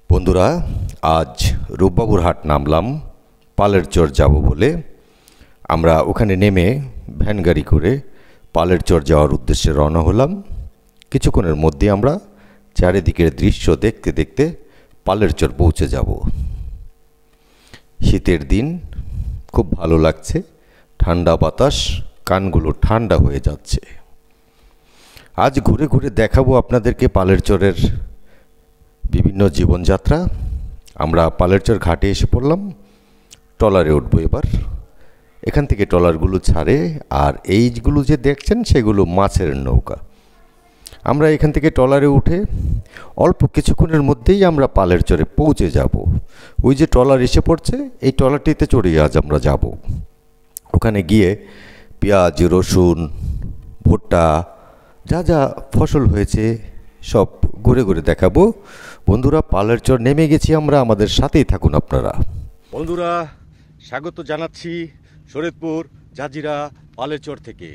বন্ধুরা, আজ রূপবাবুর হাট নামলাম পালের চর যাব বলে। আমরা ওখানে নেমে ভ্যান গাড়ি করে পালের চর যাওয়ার উদ্দেশ্যে রওনা হলাম। কিছুক্ষণের মধ্যে আমরা চারিদিকের দৃশ্য দেখতে দেখতে পালের চর পৌঁছে যাব। শীতের দিন, খুব ভালো লাগছে, ঠান্ডা বাতাস, কানগুলো ঠান্ডা হয়ে যাচ্ছে। আজ ঘুরে ঘুরে দেখাবো আপনাদেরকে পালের চরের বিভিন্ন জীবনযাত্রা। আমরা পালের চর ঘাটে এসে পড়লাম, ট্রলারে উঠবো এবার। এখান থেকে ট্রলারগুলো ছাড়ে, আর এইগুলো যে দেখছেন সেগুলো মাছের নৌকা। আমরা এখান থেকে ট্রলারে উঠে অল্প কিছুক্ষণের মধ্যেই আমরা পালের চরে পৌঁছে যাব। ওই যে ট্রলার এসে পড়ছে, এই ট্রলারটিতে চড়ে আজ আমরা যাব। ওখানে গিয়ে পেঁয়াজ, রসুন, ভুট্টা, যা যা ফসল হয়েছে সব ঘুরে ঘুরে দেখাবো। বন্ধুরা, পালের চর নেমে গেছি আমরা, আমাদের সাথেই থাকুন আপনারা। বন্ধুরা, স্বাগত জানাচ্ছি শরীয়তপুর জাজিরা পালের চর থেকে।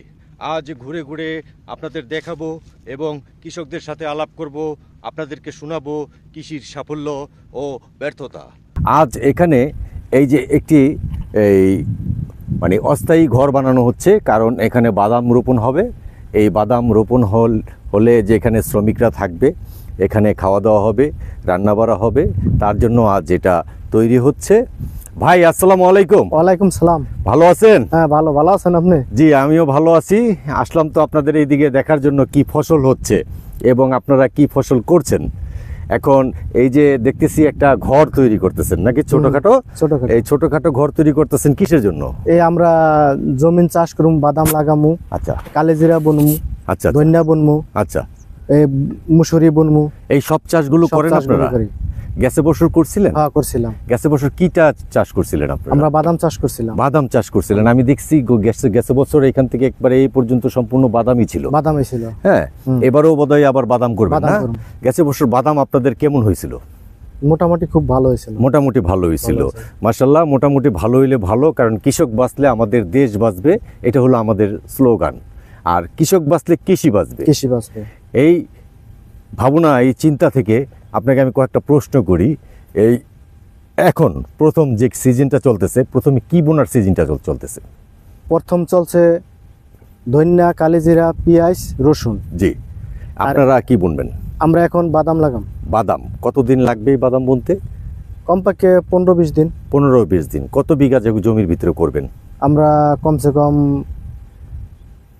আজ ঘুরে ঘুরে আপনাদের দেখাবো এবং কৃষকদের সাথে আলাপ করব, আপনাদেরকে শোনাবো কৃষির সাফল্য ও ব্যর্থতা। আজ এখানে এই যে একটি অস্থায়ী ঘর বানানো হচ্ছে, কারণ এখানে বাদাম রোপণ হবে। এই বাদাম রোপণ হলে যেখানে শ্রমিকরা থাকবে, এখানে খাওয়া দাওয়া হবে, রান্না বাড়া হবে, তার জন্য আজ এটা তৈরি হচ্ছে। ভাই, আসসালামু আলাইকুম। ওয়ালাইকুম সালাম। ভালো আছেন? হ্যাঁ, ভালো আছেন আপনি? জি, আমিও ভালো আছি। আসলাম তো আপনাদের এইদিকে দেখার জন্য কি ফসল হচ্ছে এবং আপনারা কি ফসল করছেন। এখন এই যে দেখতেছি একটা ঘর তৈরি করতেছেন নাকি, ছোটখাটো? এই ছোটখাটো ঘর তৈরি করতেছেন কিসের জন্য? এই আমরা জমিন চাষ করুম, বাদাম লাগামু, আচ্ছা, কালেজিরা বুনমু, আচ্ছা, ধনিয়া বুনমু, আচ্ছা, এই মুসুরি বুনমু। এই সব চাষগুলো করেন আপনারা? গেছে বছর করছিলেন? হ্যাঁ, করছিলাম। গেছে বছর কিটা চাষ করছিলেন আপনারা? আমরা বাদাম চাষ করছিলাম। বাদাম চাষ করছিলেন, আমি দেখছি। গেছে বছর এখান থেকে একবারে এই পর্যন্ত সম্পূর্ণ বাদামই ছিল। বাদামই ছিল, হ্যাঁ। এবারও বোধহয় আবার বাদাম করবেন না? গেছে বছর বাদাম আপনাদের কেমন হয়েছিল? মোটামুটি খুব ভালো হয়েছিল। মোটামুটি ভালো হয়েছিল, মাশাআল্লাহ। মোটামুটি ভালো হইলে ভালো, কারণ কৃষক বাঁচলে আমাদের দেশ বাঁচবে, এটা হলো আমাদের স্লোগান। আর কৃষক বাঁচলে কৃষি বাঁচবে। কৃষি বাঁচবে, এই ভাবনা, এই চিন্তা থেকে আপনাকে আমি কয়েকটা প্রশ্ন করি। এই এখন প্রথম যে সিজনটা চলতেছে, প্রথমে কি বোনার সিজনটা চলতেছে? প্রথম চলছে ধনিয়া, কালেজিরা, পেঁয়াজ, রসুন। জি, আপনারা কি বুনবেন? আমরা এখন বাদাম লাগাম। বাদাম কতদিন লাগবে এই বাদাম বুনতে? কমপক্ষে 15-20 দিন। 15-20 দিন। কত বিঘা জমির ভিতরে করবেন? আমরা কমসে কম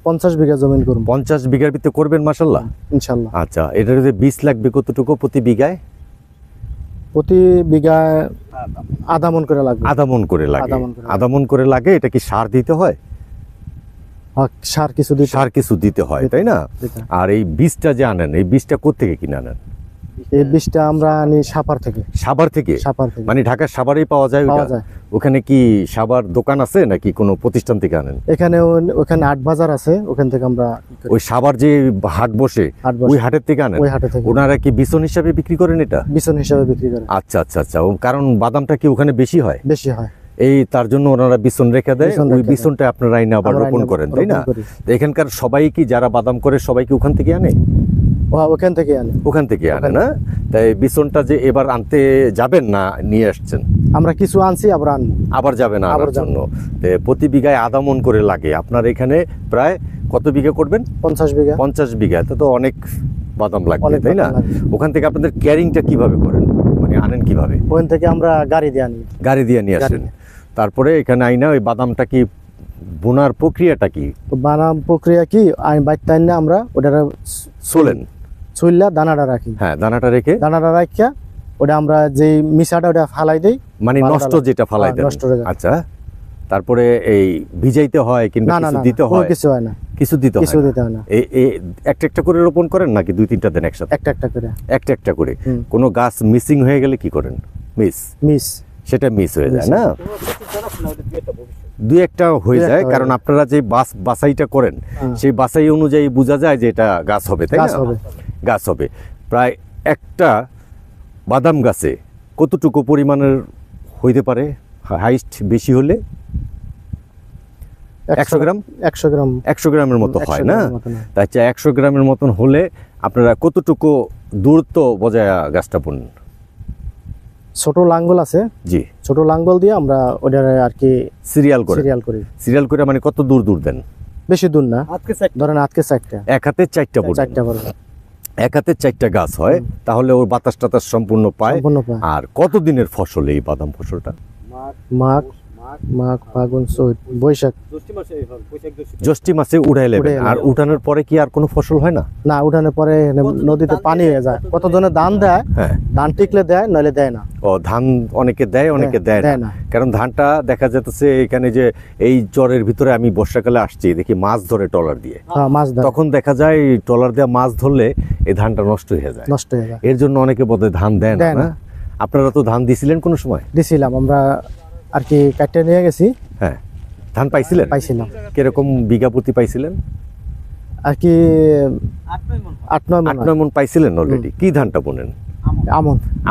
50 বিঘা জমিন করব। 50 বিঘার ভিতরে করবেন, মাশাআল্লাহ, ইনশাআল্লাহ। আচ্ছা, এটার যে বীজ লাগবে কতটুকু প্রতি বিঘায়? প্রতি বিঘায় আধা মণ করে লাগবে। আধা মণ করে লাগে? আধা মণ করে লাগে। এটা কি সার দিতে হয়? সার কিছু দিতে হয়, তাই না? আর এই বীজটা যে আনেন, এই বীজটা কোত্থেকে কিনে আনেন? এই বীজটা আমরা আনি সাভার থেকে। সাভার থেকে? মানে ঢাকার সাভারেই পাওয়া যায়? ওখানে কি সাভার দোকান আছে নাকি কোনো প্রতিষ্ঠান থেকে আনেন? ওখানে হাট বাজার আছে, ওখান থেকে আমরা। ওই সাভার যে হাট বসে, ওই হাটের থেকে আনেন? ওই হাটে থেকে। ওনারা কি বিচন হিসাবে বিক্রি করেন? এটা বিচন হিসাবে বিক্রি করেন। আচ্ছা আচ্ছা আচ্ছা। কারণ বাদামটা কি ওখানে বেশি হয়? বেশি হয়, এই তার জন্য ওনারা বিচন রেখে দেয়। ওই বিচনটা আপনারা আইনা আবার রোপণ করেন, তাই না? এখানকার সবাই কি, যারা বাদাম করে, সবাই কি ওখান থেকে আনে? ওখান থেকে আনে না? তাই বিচনটা যে এবার আনতে যাবেন না, নিয়ে আসছেন? আমরা কিছু আনছি, আবার যাবেন আনার জন্য। প্রতি বিঘায় আধা মণ করে লাগে। আপনার এখানে প্রায় কত বিঘা করবেন? 50 বিঘা। 50 বিঘা, তো অনেক বাদাম লাগবে, তাই না? ওখান থেকে আপনাদের ক্যারিংটা কিভাবে করেন, মানে আনেন কিভাবে? ওখান থেকে আমরা গাড়ি দিয়ে নিয়ে আসেন। তারপরে এখানে আইনা ওই বাদামটা কি বোনার প্রক্রিয়াটা কি? বাদাম প্রক্রিয়া কি, বাইতে আইনা আমরা ওটা ছুইলা দানাটা রাখি। হ্যাঁ, দানাটা রাখিয়া ওটা আমরা যে মিশাটা ওটা ফালাই দেই, মানে নষ্ট যেটা ফালাই দেন। আচ্ছা, তারপরে এই ভিজাইতে হয় কিংবা কিছু দিতে হয়? কিছু হয় না, কিছু দিতে হয় না। এই একটা একটা করে রোপণ করেন নাকি 2-3টা দেন একসাথে? একটা একটা করে। কোনো গাছ মিসিং হয়ে গেলে কি করেন? সেটা মিস হয়ে যায় না? 2-1টা হয়ে যায়, কারণ আপনারা যে বাছাইটা করেন, সেই বাছাই অনুযায়ী বোঝা যায় যে এটা গাছ হবে, তাই না? গাছ হবে। প্রায় একটা বাদাম গাছে কতটুকু পরিমাণের হইতে পারে হাইস্ট? বেশি হলে 100 গ্রাম? 100 গ্রামের মতো হয় না? তাই 100 গ্রামের মতন হলে আপনারা কতটুকু দূরত্ব বজায় গাছটা বুনেন? ছোট লাঙ্গল আছে, জি, ছোট লাঙ্গল দিয়ে আমরা ওটার আর কি সিরিয়াল করে সিরিয়াল করি। মানে কত দূর দূর দেন? বেশি দূর না, ধরেন আজকে 4টা, এক হাতে 4টা পড়বে, 4টা পড়বে, এক হাতে 4টা গাছ হয়, তাহলে ওর বাতাস টাতাস সম্পূর্ণ পায়। আর কত দিনের ফসল এই বাদাম ফসলটা? মাঘ ফাগুন চৈত বৈশাখ, জ্যৈষ্ঠী মাসে উড়াই নেবেন। আর উঠানোর পরে কি আর কোনো ফসল হয় না? না, উঠানোর পরে নদীতে পানি হয়ে যায়। কত জনে ধান দেয়, হ্যাঁ, ধান টিকলে দেয়, নইলে দেয় না। ও, ধান অনেকে দেয়, অনেকে দেয় না। কারণ ধানটা দেখা যাচ্ছে এখানে যে এই চরের ভিতরে আমি বর্ষাকালে আসছি, দেখি মাছ ধরে ট্রলার দিয়ে, মাছ ধরে, তখন দেখা যায় ট্রলার দিয়ে মাছ ধরলে এই ধানটা নষ্ট হয়ে যায়। এর জন্য অনেকে বোধহয় ধান দেয় না। আপনারা তো ধান দিছিলেন কোনো সময়? দিছিলাম আমরা আর কি, কাটতে নিয়ে গেছি। হ্যাঁ, ধান পাইছিলেন? পাইছিলাম। কিরকম বিঘা প্রতি পাইছিলেন? আর কি 8-9 মণ পাইছিলেন অলরেডি। কি ধানটা বোনেন?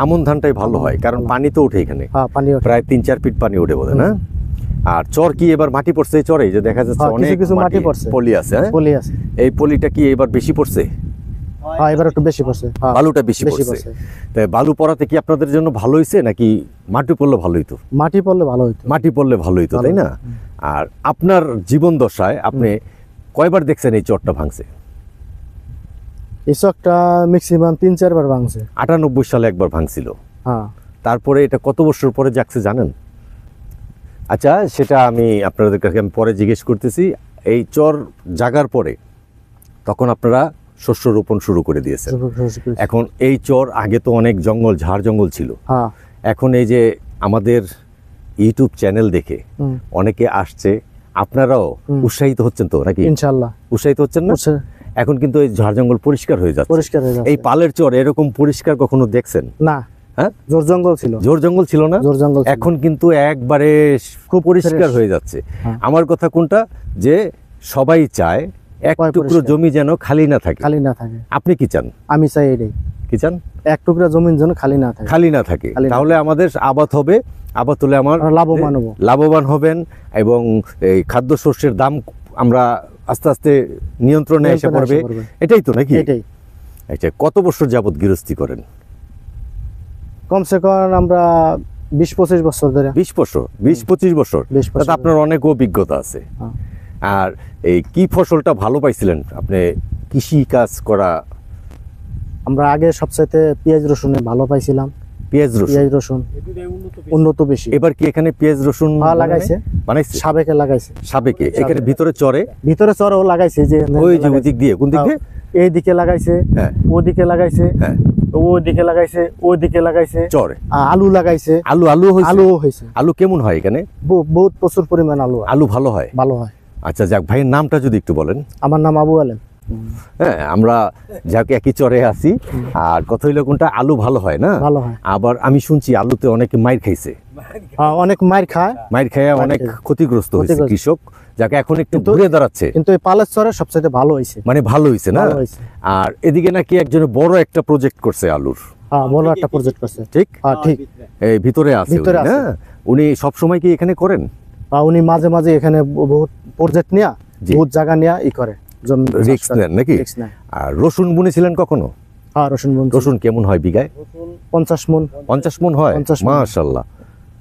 আমন ধানটাই ভালো হয়, কারণ পানি তো ওঠে এখানে, প্রায় 3-4 ফিট পানি ওঠে বোধ না। আর চর কি এবার মাটি পড়ছে? এই চরে যে দেখা যাচ্ছে অনেক কিছু মাটি পড়ছে, পলি আছে। এই পলিটা কি এবার বেশি পড়ছে? এবার একটু বেশি পড়ছে, বালুটা বেশি পড়ছে। তাই বালু পড়াতে কি আপনাদের জন্য ভালো হয়েছে, নাকি মাটি পড়লে ভালো হইতো? মাটি পড়লে ভালো হইতো। মাটি পড়লে ভালো হইতো, তাই না? আর আপনার জীবন দশায় আপনি কয়বার দেখছেন এই চরটা ভাঙছে? এই চরটা ম্যাক্সিমাম 3-4 বার ভাঙছে। 98 সালে একবার ভাঙছিল। তারপরে এটা কত বছর পরে জাগছে জানেন? আচ্ছা, সেটা আমি আপনাদের কাছে পরে জিজ্ঞেস করতেছি। এই চর জাগার পরে তখন আপনারা শস্য রোপণ শুরু করে দিয়েছেন। এখন এই চর, আগে তো অনেক জঙ্গল, ঝাড় জঙ্গল ছিল। এখন এই যে আমাদের ইউটিউব চ্যানেল দেখে অনেকে আসছে, আপনারাও উৎসাহিত হচ্ছেন তো নাকি? ইনশাআল্লাহ উৎসাহিত হচ্ছেন না? এখন কিন্তু এই ঝাড় জঙ্গল পরিষ্কার হয়ে যাচ্ছে। এই পালের চর এরকম পরিষ্কার কখনো দেখছেন? না। হ্যাঁ, জোর জঙ্গল ছিল। জোর জঙ্গল ছিল না? জোর জঙ্গল। এখন কিন্তু একবারে খুব পরিষ্কার হয়ে যাচ্ছে। আমার কথা কোনটা, যে সবাই চায় এক টুকরো জমি যেন খালি না থাকে। আপনি কি চান? আমি চাই এটাই। কি চান? এক টুকরো জমি যেন খালি না থাকে। তাহলে আমাদের আবাদ হবে, আবাদ হলে আমার লাভবান হবেন, এবং এই খাদ্যশস্যের দাম আমরা আস্তে আস্তে নিয়ন্ত্রণে এসে পড়বে। এটাই তো নাকি? আচ্ছা, কত বছর যাবত গৃহস্থী করেন? কমসে কম আমরা 20-25 বছর ধরে। 20-25 বছর। আপনার অনেক অভিজ্ঞতা আছে। আর এই কি ফসলটা ভালো পাইছিলেন আপনি কৃষি কাজ করা? আমরা আগে সবচাইতে পেঁয়াজ রসুনে ভালো পাইছিলাম। পেঁয়াজ রসুন উন্নত বেশি। এবার কি এখানে পেঁয়াজ রসুন লাগাইছে? বানাইছে, সাবেকে লাগাইছে। সাবেকে এখানে ভিতরে চরেও লাগাইছে। যে ওই যে ওই দিক দিয়ে, কোন দিকে? এই দিকে লাগাইছে, ওদিকে লাগাইছে, ওদিকে লাগাইছে, ওদিকে লাগাইছে চরে। আলু লাগাইছে। আলু হয়েছে। আলু কেমন হয় এখানে? বহুত প্রচুর পরিমাণ আলু ভালো হয়। আচ্ছা, যাক, ভাইয়ের নামটা যদি একটু বলেন। আমার নাম আবু আলেম। হ্যাঁ, আমরা যাক একই চরে আছি। আর কথা হইলো কোনটা, আলু ভালো হয় না? ভালো হয়। আবার আমি শুনছি আলুতে অনেকে মাইর খাইছে। অনেক মাইর খায় অনেক ক্ষতিগ্রস্ত হয়েছে কৃষক। যাকে এখন একটু ঘুরে দাঁড়াচ্ছে। কিন্তু এই পালের চরে সবচেয়ে ভালো হয়েছে। মানে ভালো হয়েছে না? আর এদিকে নাকি একজন বড় একটা প্রজেক্ট করছে আলুর। বড় একটা প্রজেক্ট করছে। ঠিক ঠিক। এই ভিতরে আছে না? উনি সব সময় কি এখানে করেন? উনি মাঝে মাঝে এখানে বহুত প্রজেক্ট নিয়ে, বহুত জায়গা নিয়ে করে রিস্ক নেন নাকি? আর রসুন বুনেছিলেন কখনো? রসুন কেমন হয় বিঘায়? 50 মণ। 50 মণ হয়? মাশাআল্লাহ,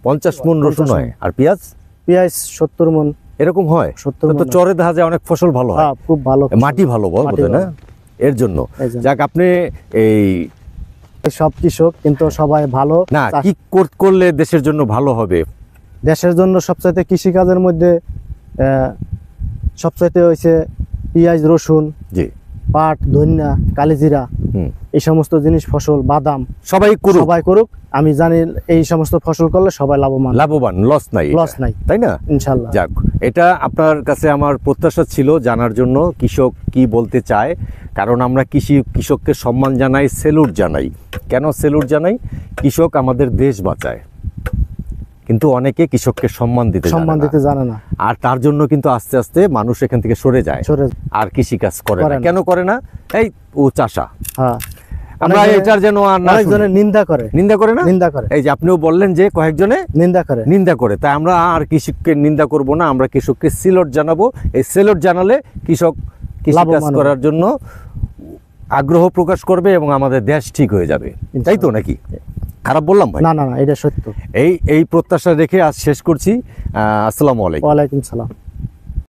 50 মণ রসুন হয়। আর পেঁয়াজ? 70 মণ এরকম হয়। তো চরে দেখা যায় অনেক ফসল ভালো হয়। খুব ভালো, মাটি ভালো বলতে না? এর জন্য যাক, আপনি এই সব কৃষক কিন্তু সবাই ভালো না। কি করলে দেশের জন্য ভালো হবে? দেশের জন্য সবচাইতে কৃষিকাজের মধ্যে সবচাইতে হয়েছে পেঁয়াজ, রসুন, পাট, ধনিয়া, কালিজিরা, এই সমস্ত জিনিস, ফসল, বাদাম সবাই করুক। আমি জানি এই সমস্ত ফসল করলে সবাই লাভবান, লস নাই, তাই না? ইনশাআল্লাহ। যাক, এটা আপনার কাছে আমার প্রত্যাশা ছিল জানার জন্য, কৃষক কি বলতে চায়। কারণ আমরা কৃষককে সম্মান জানাই, সেলুট জানাই। কেন সেলুট জানাই? কৃষক আমাদের দেশ বাঁচায়, কিন্তু অনেকে কৃষককে সম্মান দিতে জানে না। আর তার জন্য কিন্তু আস্তে আস্তে মানুষ এখান থেকে সরে যায়, আর কৃষিকাজ করে না। কেন করে না? এই ও চাষা। আমরা এটার যেন নিন্দা করে না। এই যে আপনিও বললেন যে কয়েকজনে নিন্দা করে, তাই আমরা আর কৃষককে নিন্দা করব না। আমরা কৃষককে সেলুট জানাবো। এই সেলুট জানালে কৃষক কৃষিকাজ করার জন্য আগ্রহ প্রকাশ করবে এবং আমাদের দেশ ঠিক হয়ে যাবে, তাই তো নাকি? খারাপ বললাম ভাই? না না না, এটা সত্য। এই প্রত্যাশা রেখে আজ শেষ করছি। আসসালামু আলাইকুম। ওয়ালাইকুম সালাম।